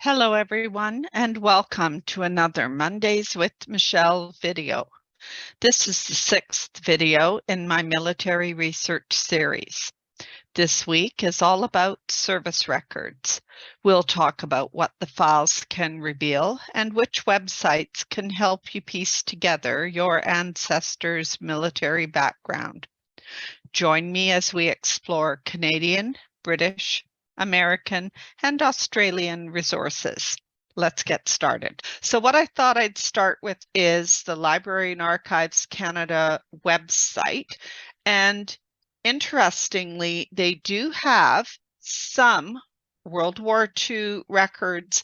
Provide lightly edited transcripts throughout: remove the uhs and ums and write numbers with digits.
Hello, everyone, and welcome to another Mondays with Michelle video. This is the 6th video in my military research series. This week is all about service records. We'll talk about what the files can reveal and which websites can help you piece together your ancestors' military background. Join me as we explore Canadian, British, American, and Australian resources. Let's get started. So what I thought I'd start with is the Library and Archives Canada website. And interestingly, they do have some World War II records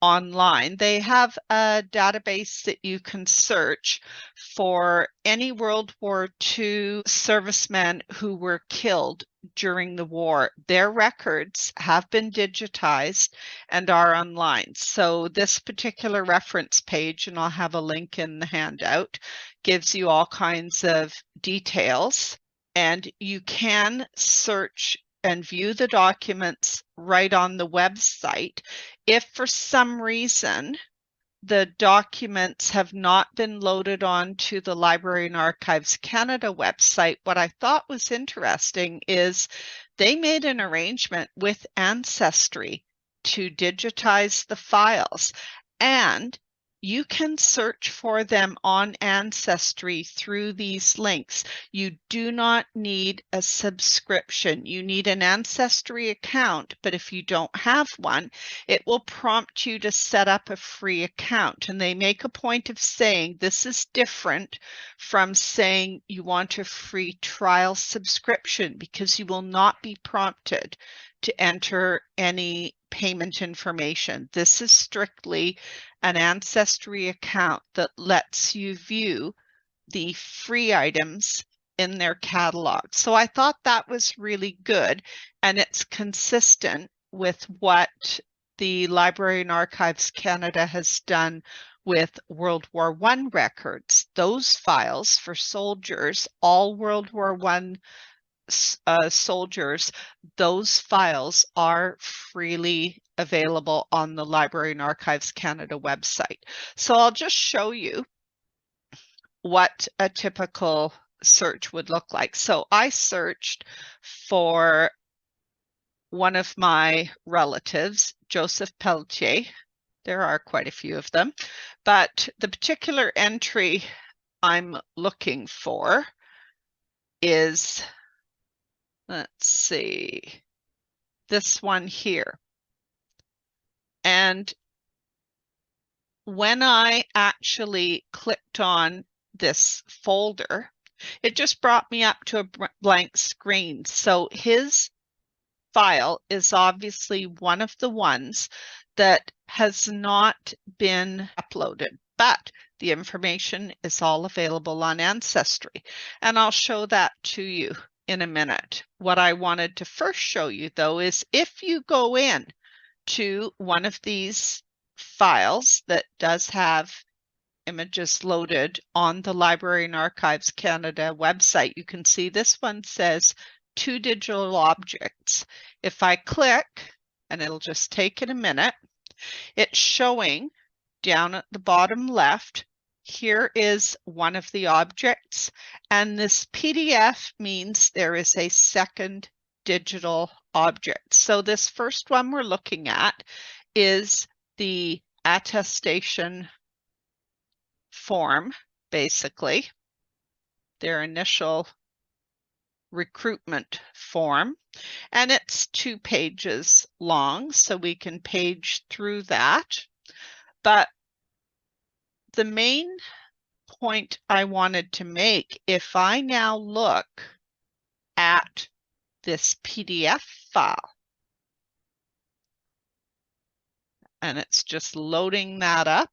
online. They have a database that you can search for any World War II servicemen who were killed during the war. Their records have been digitized and are online. So this particular reference page, and I'll have a link in the handout, gives you all kinds of details, and you can search and view the documents right on the website. If for some reason the documents have not been loaded onto the Library and Archives Canada website, what I thought was interesting is they made an arrangement with Ancestry to digitize the files, and you can search for them on Ancestry through these links. You do not need a subscription. You need an Ancestry account, but if you don't have one, it will prompt you to set up a free account. And they make a point of saying this is different from saying you want a free trial subscription, because you will not be prompted to enter any payment information. This is strictly an Ancestry account that lets you view the free items in their catalog. So I thought that was really good, and it's consistent with what the Library and Archives Canada has done with World War I records. Those files for soldiers, all World War I soldiers, those files are freely available on the Library and Archives Canada website. So I'll just show you what a typical search would look like. So I searched for one of my relatives, Joseph Pelletier. There are quite a few of them, but the particular entry I'm looking for is, let's see, this one here. And when I actually clicked on this folder, it just brought me up to a blank screen. So his file is obviously one of the ones that has not been uploaded, but the information is all available on Ancestry. And I'll show that to you in a minute. What I wanted to first show you, though, is if you go in to one of these files that does have images loaded on the Library and Archives Canada website, you can see this one says 2 digital objects. If I click, and it'll just take it a minute, it's showing down at the bottom left, here is one of the objects, and this PDF means there is a second digital object. So this first one we're looking at is the attestation form, basically, their initial recruitment form, and it's 2 pages long, so we can page through that. But the main point I wanted to make, if I now look at this PDF file, and it's just loading that up,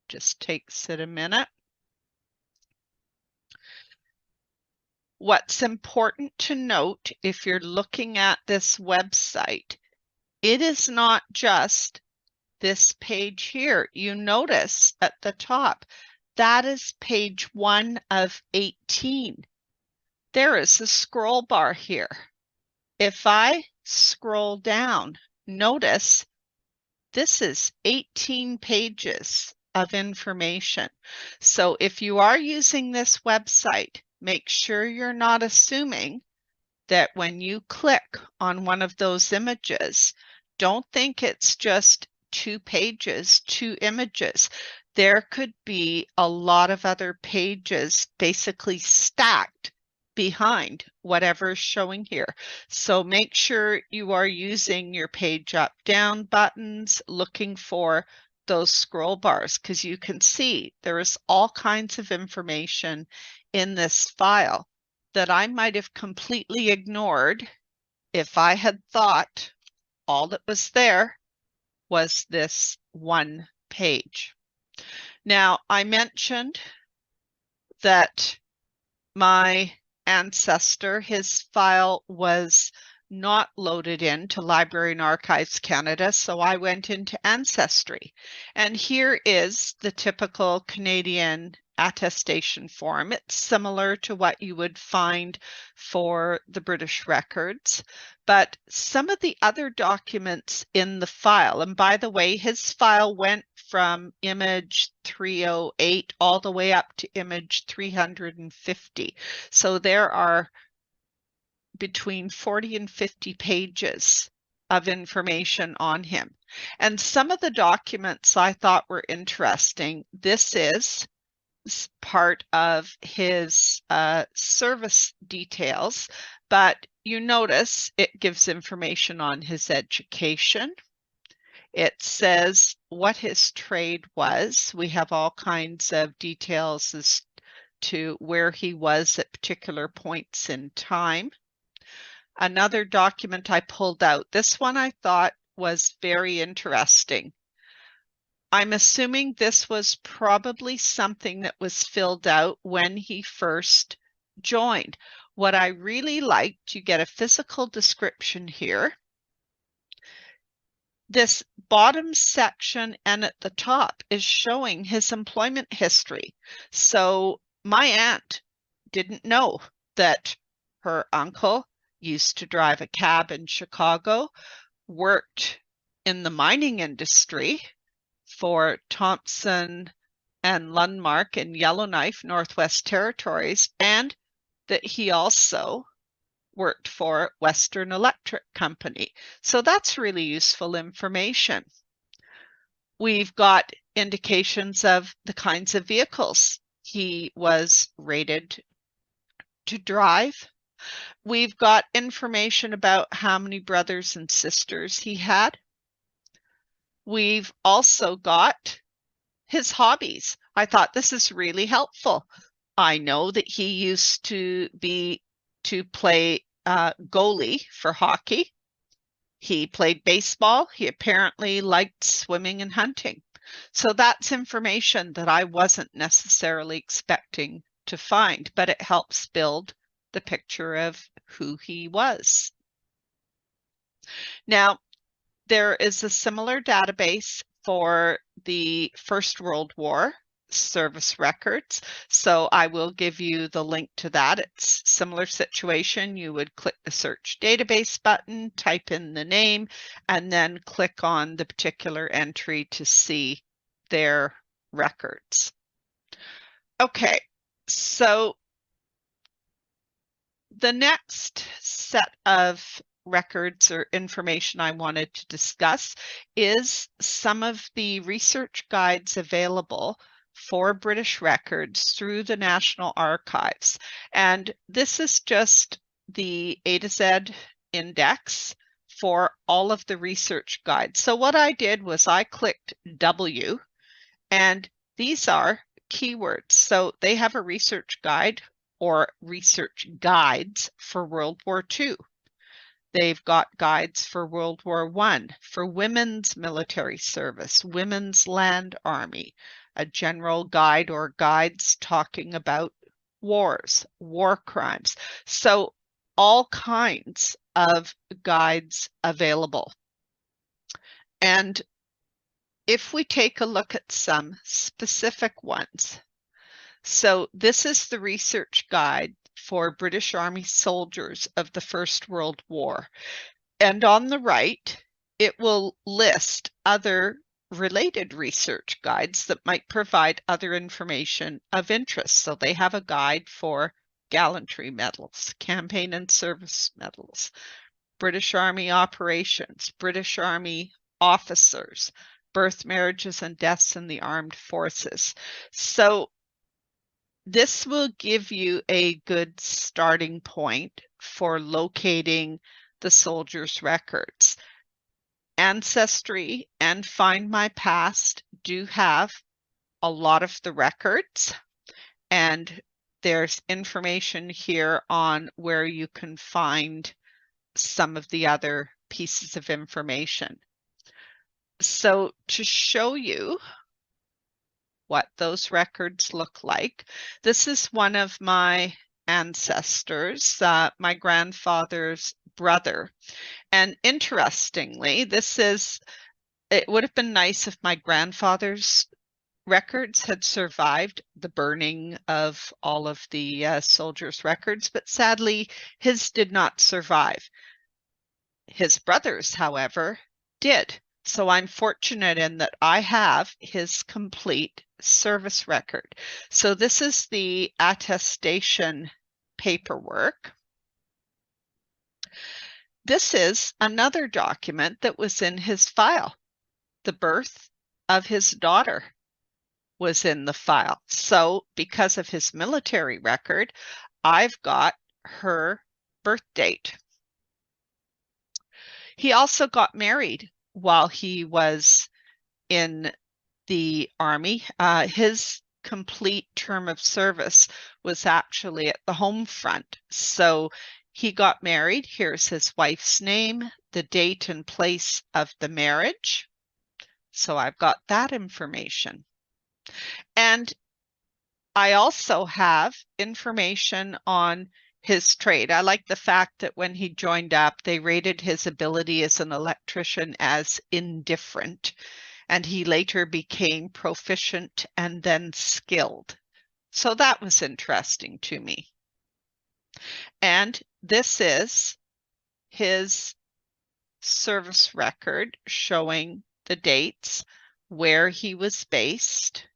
just takes it a minute. What's important to note if you're looking at this website, it is not just this page here. You notice at the top, that is page 1 of 18. There is a scroll bar here. If I scroll down, notice this is 18 pages of information. So if you are using this website, make sure you're not assuming that when you click on one of those images, don't think it's just 2 pages, 2 images. There could be a lot of other pages basically stacked behind whatever's showing here. So make sure you are using your page up down buttons, looking for those scroll bars, because you can see there is all kinds of information in this file that I might have completely ignored if I had thought all that was there was this one page. Now, I mentioned that my ancestor, his file was not loaded into Library and Archives Canada, so I went into Ancestry. And here is the typical Canadian attestation form. It's similar to what you would find for the British records, but some of the other documents in the file, and by the way, his file went from image 308 all the way up to image 350. So there are between 40 and 50 pages of information on him. And some of the documents I thought were interesting. This is part of his service details, but you notice it gives information on his education. It says what his trade was. We have all kinds of details as to where he was at particular points in time. Another document I pulled out, this one I thought was very interesting. I'm assuming this was probably something that was filled out when he first joined. What I really liked, you get a physical description here. This bottom section and at the top is showing his employment history. So my aunt didn't know that her uncle used to drive a cab in Chicago, worked in the mining industry for Thompson and Lundmark in Yellowknife, Northwest Territories, and that he also worked for Western Electric Company. So that's really useful information. We've got indications of the kinds of vehicles he was rated to drive. We've got information about how many brothers and sisters he had. We've also got his hobbies. I thought this is really helpful. I know that he used to play goalie for hockey. He played baseball. He apparently liked swimming and hunting. So that's information that I wasn't necessarily expecting to find, but it helps build the picture of who he was. Now, there is a similar database for the First World War service records. So I will give you the link to that. It's a similar situation. You would click the search database button, type in the name, and then click on the particular entry to see their records. Okay, so the next set of records or information I wanted to discuss is some of the research guides available for British records through the National Archives. And this is just the A to Z index for all of the research guides. So what I did was I clicked W, and these are keywords. So they have a research guide or research guides for World War II. They've got guides for World War I, for women's military service, women's land army, a general guide or guides talking about wars, war crimes. So all kinds of guides available. And if we take a look at some specific ones, so this is the research guide for British Army soldiers of the First World War. And on the right, it will list other related research guides that might provide other information of interest. So they have a guide for gallantry medals, campaign and service medals, British Army operations, British Army officers, birth, marriages, and deaths in the armed forces. So this will give you a good starting point for locating the soldiers' records. Ancestry and Find My Past do have a lot of the records, and there's information here on where you can find some of the other pieces of information. So to show you what those records look like, this is one of my ancestors, my grandfather's brother. And interestingly, it would have been nice if my grandfather's records had survived the burning of all of the soldiers' records, but sadly, his did not survive. His brother's, however, did. So I'm fortunate in that I have his complete service record. So this is the attestation paperwork. This is another document that was in his file. The birth of his daughter was in the file. So because of his military record, I've got her birth date. He also got married while he was in the Army. His complete term of service was actually at the home front. So he got married. Here's his wife's name, the date and place of the marriage. So I've got that information. And I also have information on his trade. I like the fact that when he joined up, they rated his ability as an electrician as indifferent, and he later became proficient and then skilled. So that was interesting to me. And this is his service record showing the dates, where he was based,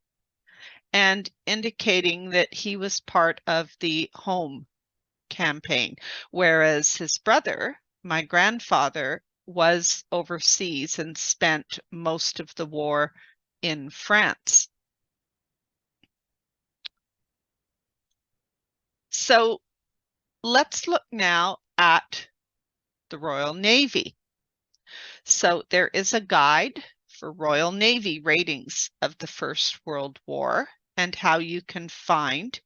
and indicating that he was part of the home campaign, whereas his brother, my grandfather, was overseas and spent most of the war in France. So let's look now at the Royal Navy. So there is a guide for Royal Navy ratings of the First World War and how you can find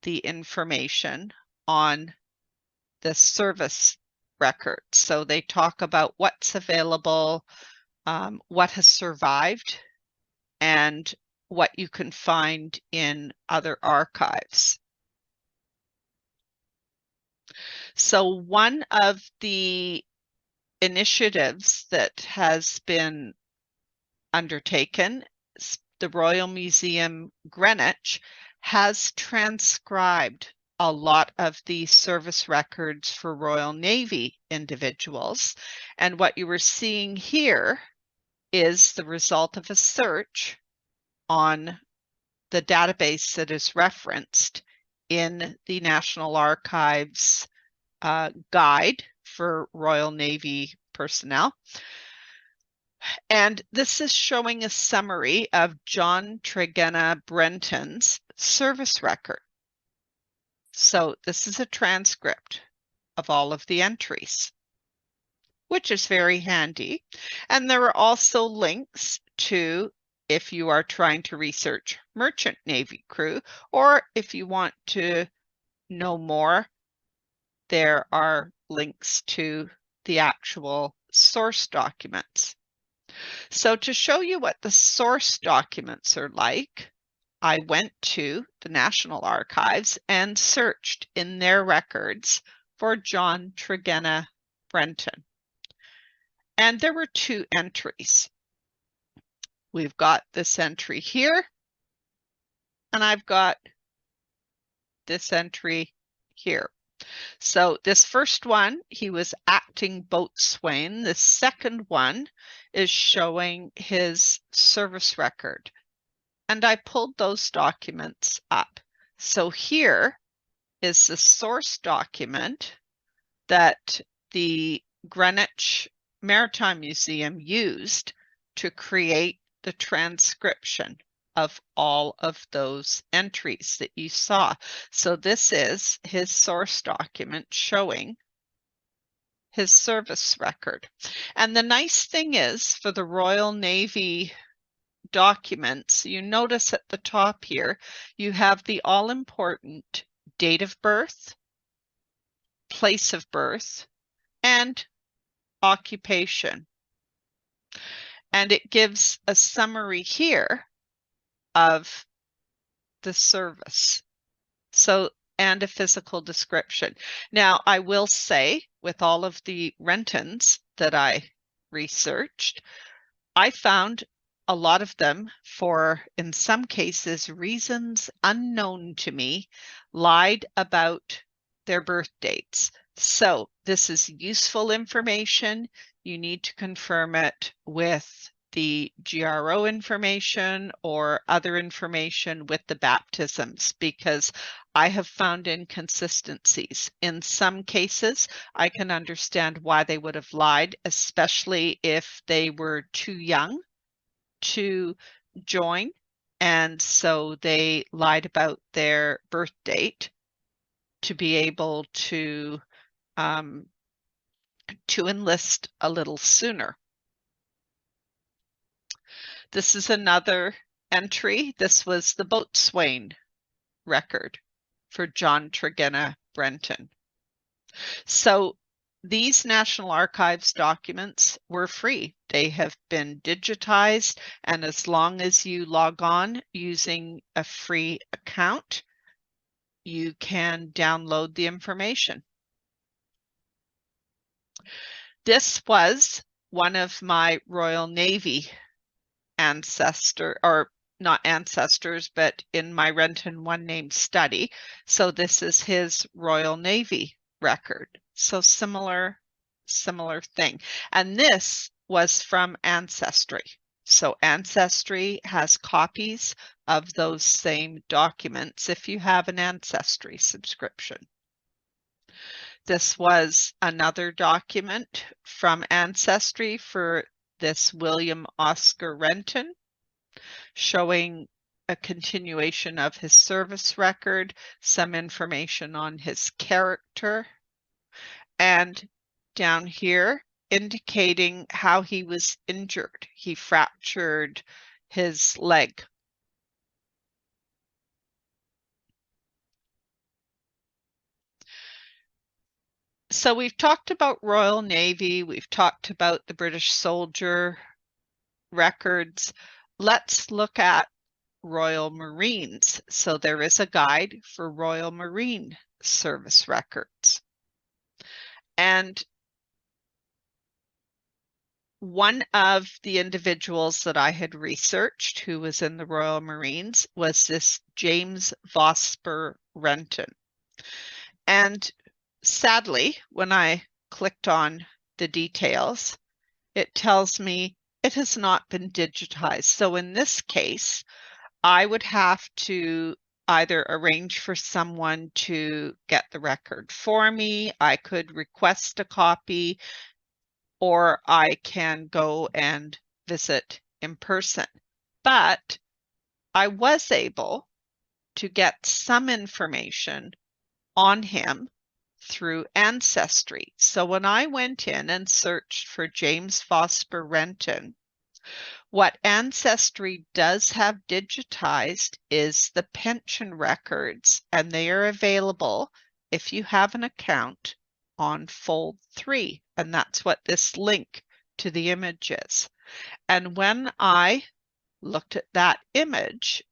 the information on the service record. So they talk about what's available, what has survived, and what you can find in other archives. So one of the initiatives that has been undertaken, the Royal Museum Greenwich has transcribed a lot of the service records for Royal Navy individuals. And what you were seeing here is the result of a search on the database that is referenced in the National Archives guide for Royal Navy personnel. And this is showing a summary of John Tregenna Brenton's service record. So this is a transcript of all of the entries, which is very handy. And there are also links to, if you are trying to research merchant Navy crew, or if you want to know more, there are links to the actual source documents. So to show you what the source documents are like, I went to the National Archives and searched in their records for John Tregenna Brenton. And there were two entries. We've got this entry here, and I've got this entry here. So this first one, he was acting boatswain. The second one is showing his service record. And I pulled those documents up. So here is the source document that the Greenwich Maritime Museum used to create the transcription of all of those entries that you saw. So this is his source document showing his service record. And the nice thing is, for the Royal Navy documents, you notice at the top here, you have the all-important date of birth, place of birth, and occupation. And it gives a summary here of the service. So, and a physical description. Now, I will say, with all of the Rentons that I researched, I found a lot of them, for in some cases, reasons unknown to me, lied about their birth dates. So this is useful information. You need to confirm it with the GRO information or other information with the baptisms, because I have found inconsistencies. In some cases, I can understand why they would have lied, especially if they were too young to join, and so they lied about their birth date to be able to enlist a little sooner. This is another entry. This was the boatswain record for John Tregenna Brenton. So these National Archives documents were free. They have been digitized, and as long as you log on using a free account, you can download the information. This was one of my Royal Navy not ancestors, but in my Renton One Name study. So this is his Royal Navy record. So similar thing. And this was from Ancestry. So Ancestry has copies of those same documents if you have an Ancestry subscription. This was another document from Ancestry for this William Oscar Renton, showing a continuation of his service record, some information on his character, and down here indicating how he was injured. He fractured his leg. So we've talked about Royal Navy, we've talked about the British soldier records. Let's look at Royal Marines. So there is a guide for Royal Marine service records. And one of the individuals that I had researched who was in the Royal Marines was this James Vosper Renton. And sadly, when I clicked on the details, it tells me it has not been digitized. So in this case, I would have to either arrange for someone to get the record for me, I could request a copy, or I can go and visit in person. But I was able to get some information on him through Ancestry. So when I went in and searched for James Vosper Renton, what Ancestry does have digitized is the pension records, and they are available if you have an account on Fold 3, and that's what this link to the image is. And when I looked at that image,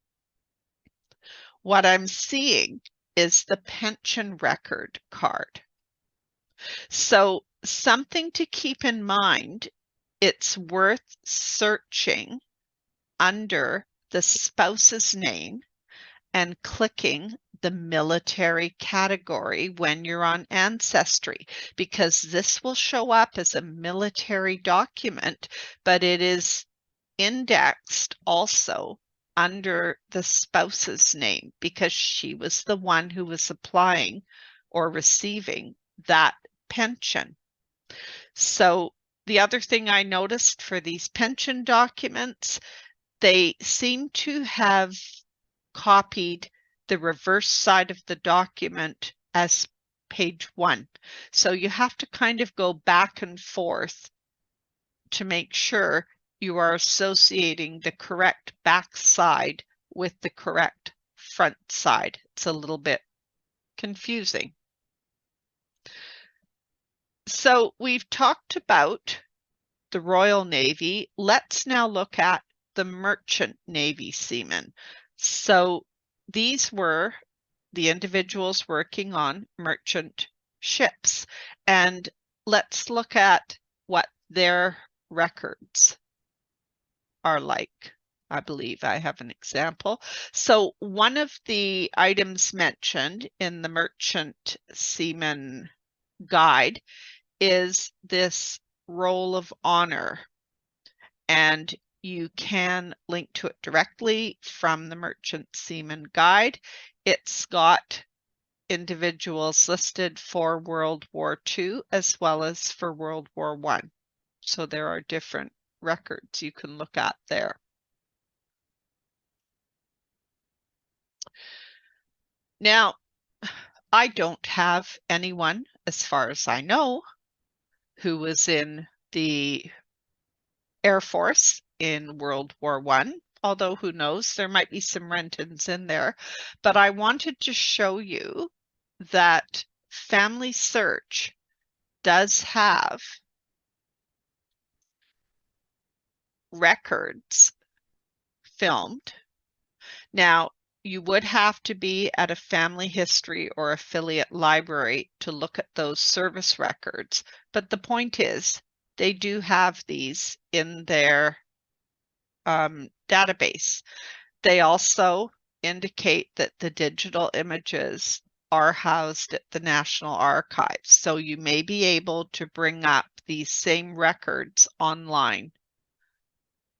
what I'm seeing is the pension record card. So something to keep in mind, it's worth searching under the spouse's name and clicking the military category when you're on Ancestry, because this will show up as a military document, but it is indexed also under the spouse's name because she was the one who was applying or receiving that pension. So the other thing I noticed for these pension documents, they seem to have copied the reverse side of the document as page 1. So you have to kind of go back and forth to make sure you are associating the correct back side with the correct front side. It's a little bit confusing. So we've talked about the Royal Navy. Let's now look at the Merchant Navy seamen. So these were the individuals working on merchant ships. And let's look at what their records are like. I believe I have an example. So one of the items mentioned in the Merchant Seaman Guide is this Roll of Honor, and you can link to it directly from the Merchant Seaman Guide. It's got individuals listed for World War II as well as for World War I. So there are different records you can look at there. Now, I don't have anyone, as far as I know, who was in the Air Force in World War I, although who knows, there might be some Rentons in there. But I wanted to show you that Family Search does have records filmed. Now, you would have to be at a family history or affiliate library to look at those service records. But the point is, they do have these in their database. They also indicate that the digital images are housed at the National Archives. So you may be able to bring up these same records online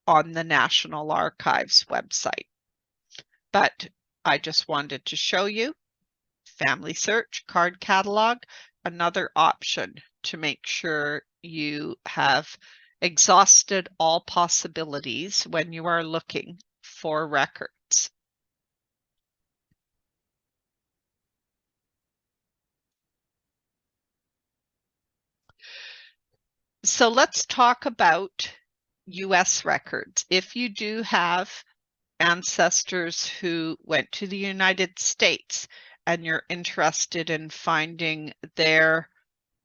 on the National Archives website. But I just wanted to show you Family Search, Card Catalog, another option to make sure you have exhausted all possibilities when you are looking for records. So let's talk about US records. If you do have ancestors who went to the United States and you're interested in finding their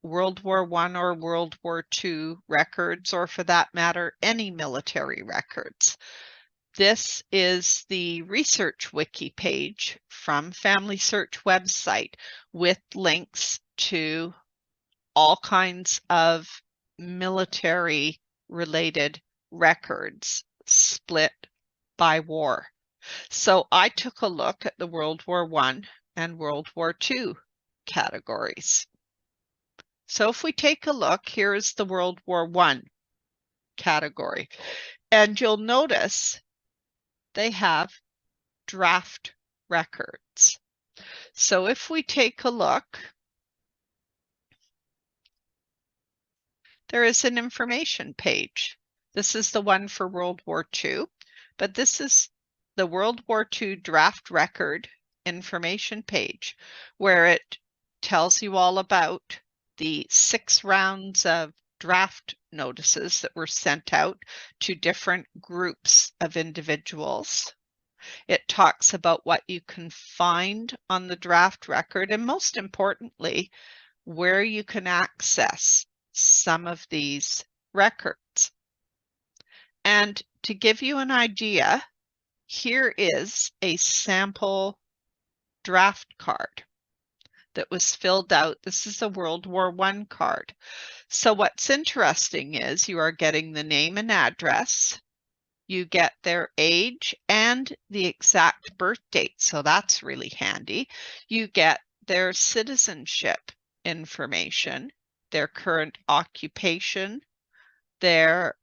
World War I or World War II records, or for that matter, any military records, this is the Research Wiki page from Family Search website with links to all kinds of military related records split by war. So I took a look at the World War I and World War II categories. So if we take a look, here is the World War I category, and you'll notice they have draft records. So if we take a look, there is an information page. This is the one for World War II, but this is the World War II draft record information page, where it tells you all about the 6 rounds of draft notices that were sent out to different groups of individuals. It talks about what you can find on the draft record, and most importantly, where you can access some of these records. And to give you an idea, here is a sample draft card that was filled out. This is a World War I card. So what's interesting is you are getting the name and address, You get their age and the exact birth date, so that's really handy. You get their citizenship information, their current occupation, their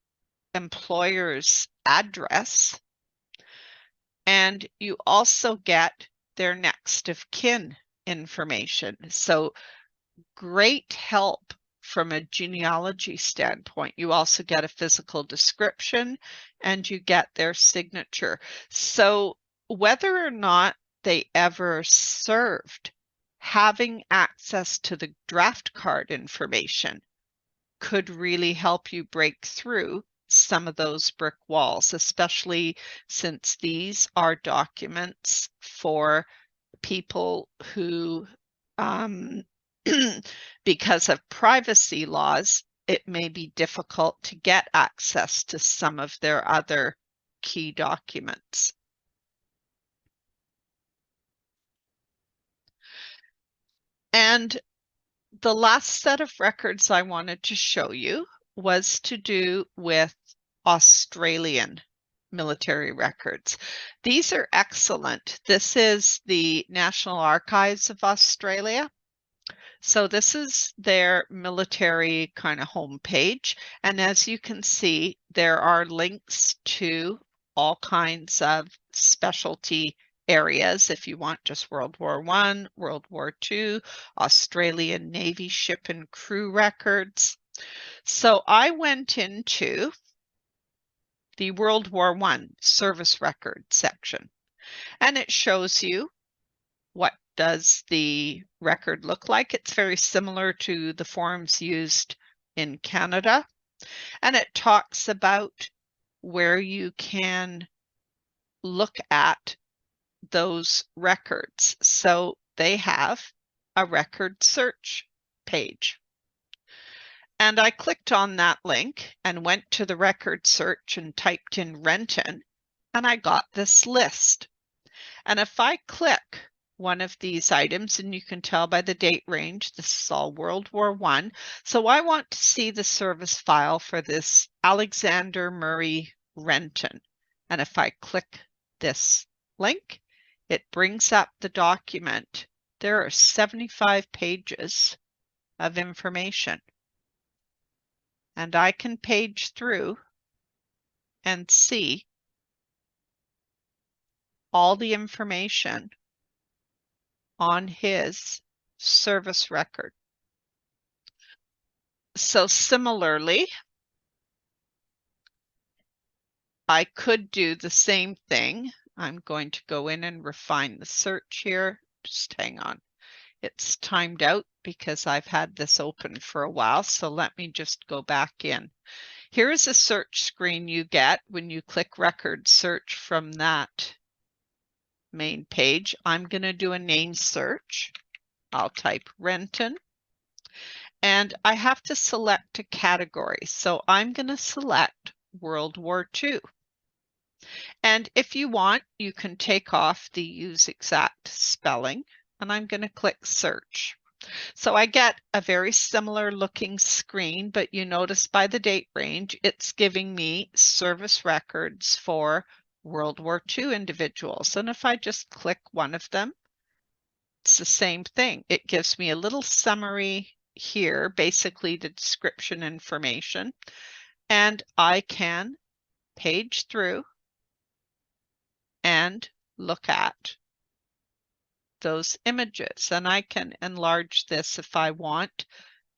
employer's address, and you also get their next of kin information. So great help from a genealogy standpoint. You also get a physical description and you get their signature. So whether or not they ever served, having access to the draft card information could really help you break through some of those brick walls, especially since these are documents for people who, because of privacy laws, it may be difficult to get access to some of their other key documents. And the last set of records I wanted to show you was to do with Australian military records. These are excellent. This is the National Archives of Australia. So this is their military kind of homepage. And as you can see, there are links to all kinds of specialty areas if you want just World War I, World War II, Australian Navy ship and crew records. So I went into the World War I service record section, and it shows you what does the record look like. It's very similar to the forms used in Canada, and it talks about where you can look at those records. So they have a record search page. And I clicked on that link and went to the record search and typed in Renton, and I got this list. And if I click one of these items, and you can tell by the date range, this is all World War I. So I want to see the service file for this Alexander Murray Renton. And if I click this link, it brings up the document. There are 75 pages of information. And I can page through and see all the information on his service record. So similarly, I could do the same thing. I'm going to go in and refine the search here. Just hang on. It's timed out because I've had this open for a while. So let me just go back in. Here is a search screen you get when you click record search from that main page. I'm going to do a name search. I'll type Renton. And I have to select a category. So I'm going to select World War II. And if you want, you can take off the use exact spelling, and I'm going to click search. So I get a very similar looking screen, but you notice by the date range, it's giving me service records for World War II individuals. And if I just click one of them, it's the same thing. It gives me a little summary here, basically the description information, and I can page through and look at those images. And I can enlarge this if I want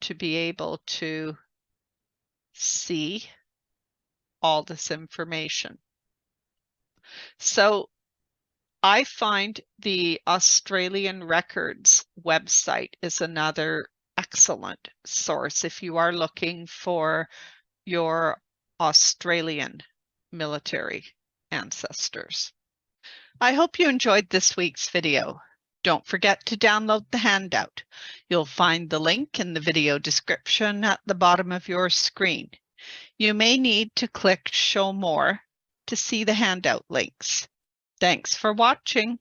to be able to see all this information. So I find the Australian Records website is another excellent source if you are looking for your Australian military ancestors. I hope you enjoyed this week's video. Don't forget to download the handout. You'll find the link in the video description at the bottom of your screen. You may need to click Show More to see the handout links. Thanks for watching.